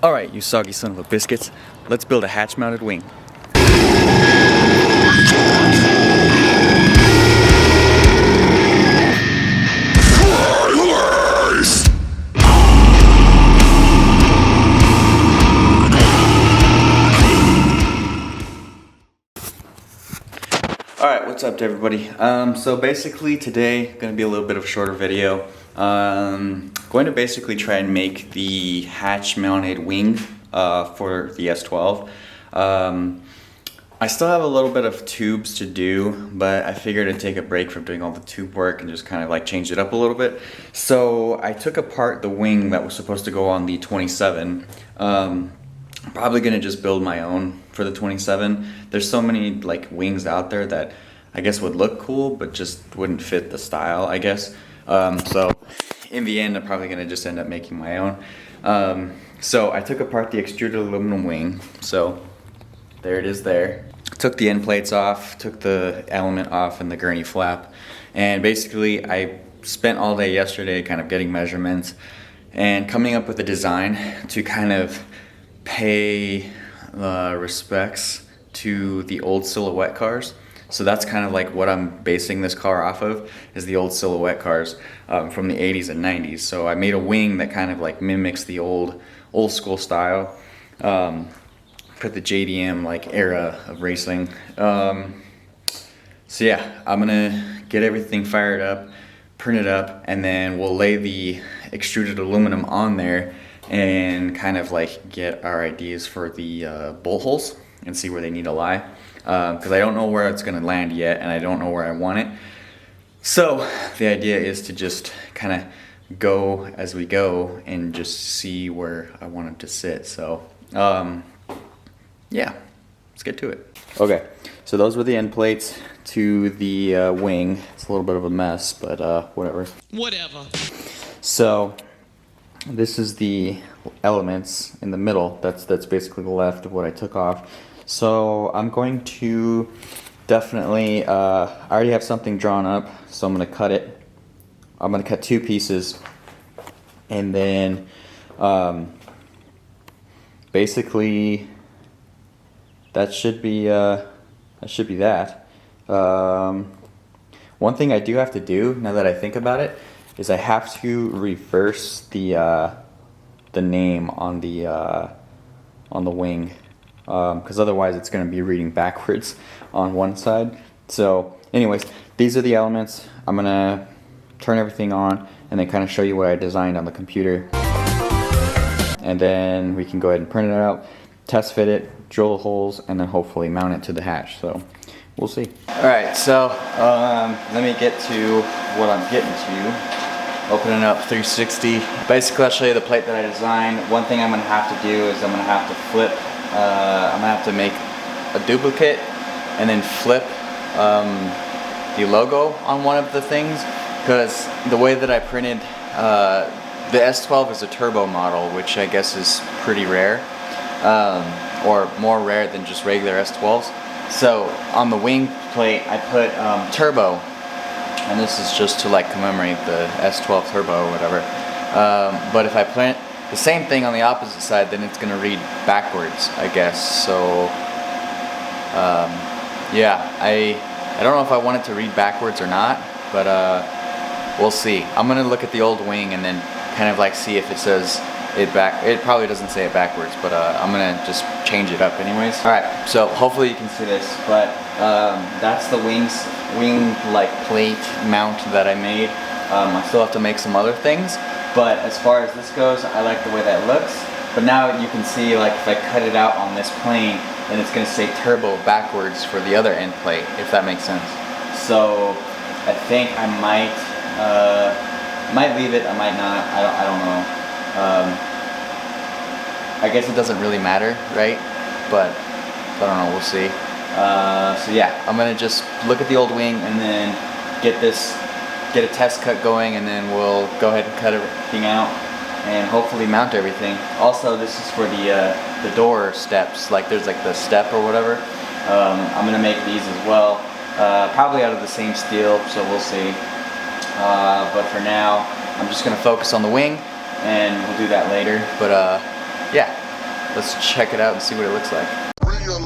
Alright, you soggy son of a biscuits, let's build a hatch-mounted wing. Alright, what's up to everybody? So basically today, going to be a little bit of a shorter video. Going to basically try and make the hatch-mounted wing for the S12. I still have a little bit of tubes to do, but I figured I'd take a break from doing all the tube work and just kind of like change it up a little bit. So I took apart the wing that was supposed to go on the 27. I'm probably gonna just build my own for the 27. There's so many like wings out there that I guess would look cool, but just wouldn't fit the style, I guess. So in the end, I'm probably gonna just end up making my own. So I took apart the extruded aluminum wing. So there it is there. Took the end plates off, took the element off and the gurney flap. And basically I spent all day yesterday kind of getting measurements and coming up with a design to kind of pay respects to the old Silhouette cars. So that's kind of like what I'm basing this car off of, is the old Silhouette cars from the 80s and 90s. So I made a wing that kind of like mimics the old school style for the JDM like era of racing. So yeah, I'm gonna get everything fired up, print it up, and then we'll lay the extruded aluminum on there and kind of like get our ideas for the bolt holes and see where they need to lie. Because I don't know where it's gonna land yet, and I don't know where I want it. So the idea is to just kind of go as we go and just see where I want it to sit. So yeah, let's get to it. Okay, so those were the end plates to the wing. It's a little bit of a mess, but whatever. Whatever. So this is the elements in the middle. That's basically the left of what I took off. So I'm going to definitely, I already have something drawn up, so I'm going to cut it. I'm going to cut two pieces, and then basically that should be that. One thing I do have to do, now that I think about it, is I have to reverse the name on the wing, because otherwise it's going to be reading backwards on one side. So anyways, these are the elements. I'm going to turn everything on and then kind of show you what I designed on the computer. And then we can go ahead and print it out, test fit it, drill the holes, and then hopefully mount it to the hatch. So we'll see. Alright, so let me get to what I'm getting to. Opening up 360. Basically, I'll show you the plate that I designed. One thing I'm going to have to do is I'm going to have to flip. I'm going to have to make a duplicate and then flip the logo on one of the things, because the way that I printed the S12 is a turbo model, which I guess is pretty rare, or more rare than just regular S12s. So on the wing plate I put turbo, and this is just to like commemorate the S12 turbo or whatever. But if I print the same thing on the opposite side, then it's going to read backwards, I guess. So yeah, I don't know if I want it to read backwards or not, but we'll see. I'm going to look at the old wing and then kind of like see if it says it back. It probably doesn't say it backwards, but I'm going to just change it up anyways. Alright, so hopefully you can see this, but that's the wing like plate mount that I made. I still have to make some other things, but as far as this goes, I like the way that looks. But now you can see, like, if I cut it out on this plane, then it's going to say turbo backwards for the other end plate, if that makes sense. So I think I might leave it, I might not, I don't know. I guess it doesn't really matter, right? But I don't know, we'll see. So yeah, I'm gonna just look at the old wing and then get a test cut going, and then we'll go ahead and cut everything out and hopefully mount everything. Also, this is for the door steps, like there's like the step or whatever. I'm gonna make these as well, probably out of the same steel, so we'll see. But for now, I'm just gonna focus on the wing, and we'll do that later. But yeah, let's check it out and see what it looks like.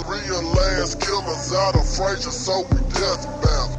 Real last killers out of Frazier, so we death battle.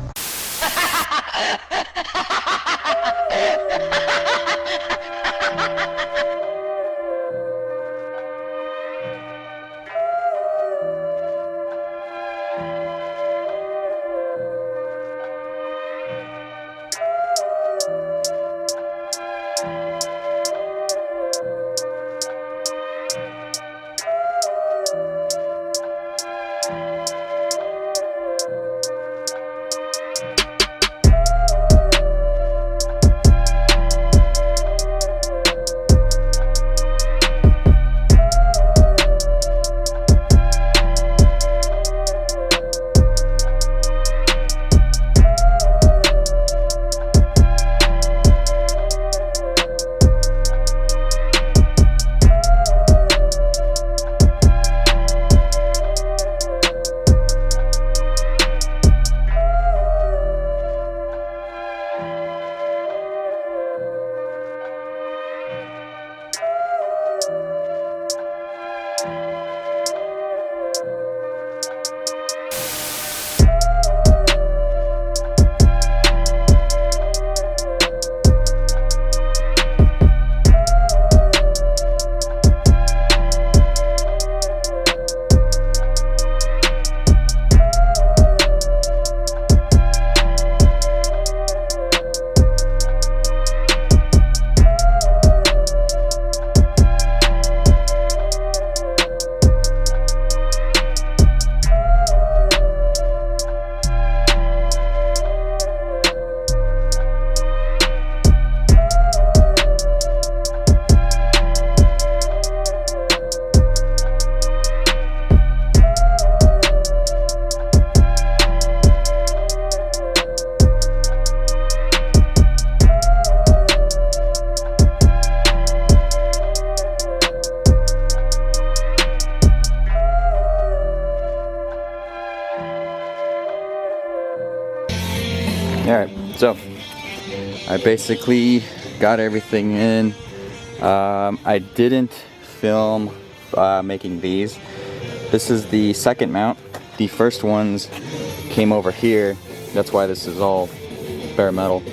Alright, so I basically got everything in. I didn't film making these. This is the second mount. The first ones came over here. That's why this is all bare metal.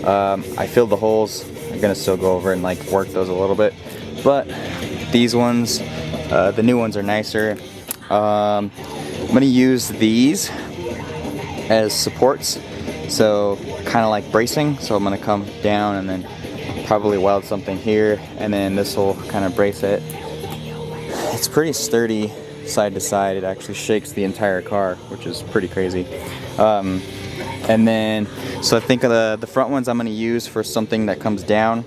I filled the holes. I'm gonna still go over and like work those a little bit. But these ones, the new ones are nicer. I'm gonna use these as supports. So kind of like bracing, so I'm gonna come down and then probably weld something here, and then this will kind of brace it. It's pretty sturdy side to side. It actually shakes the entire car, which is pretty crazy. And then, so I think of the front ones I'm gonna use for something that comes down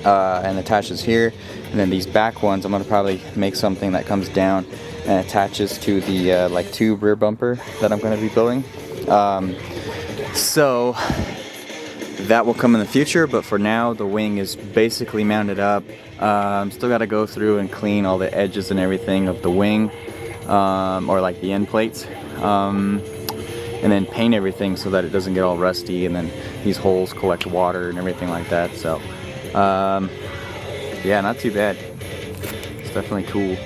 and attaches here, and then these back ones I'm gonna probably make something that comes down and attaches to the like tube rear bumper that I'm gonna be building. So that will come in the future, but for now the wing is basically mounted up. Still got to go through and clean all the edges and everything of the wing, or like the end plates, and then paint everything so that it doesn't get all rusty, and then these holes collect water and everything like that. So yeah, not too bad. It's definitely cool.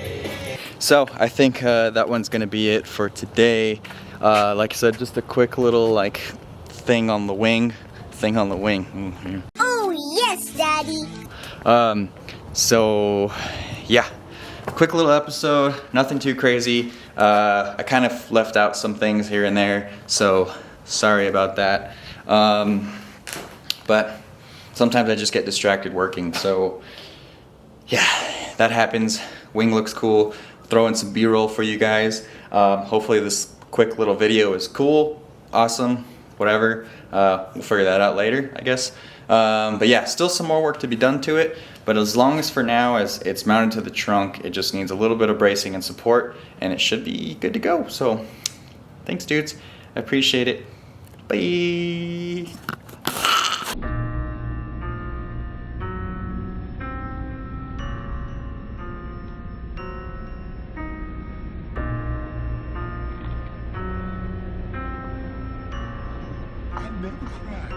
So I think that one's gonna be it for today. Like I said, just a quick little like thing on the wing. Mm-hmm. Oh yes, Daddy. So yeah, quick little episode, nothing too crazy. I kind of left out some things here and there, so sorry about that. But sometimes I just get distracted working, so yeah, that happens. Wing looks cool. Throw in some B-roll for you guys. Hopefully this quick little video is cool, awesome, whatever. We'll figure that out later, I guess. But yeah, still some more work to be done to it, but as long as for now, as it's mounted to the trunk, it just needs a little bit of bracing and support, and it should be good to go. So thanks, dudes. I appreciate it. Bye. I never cried.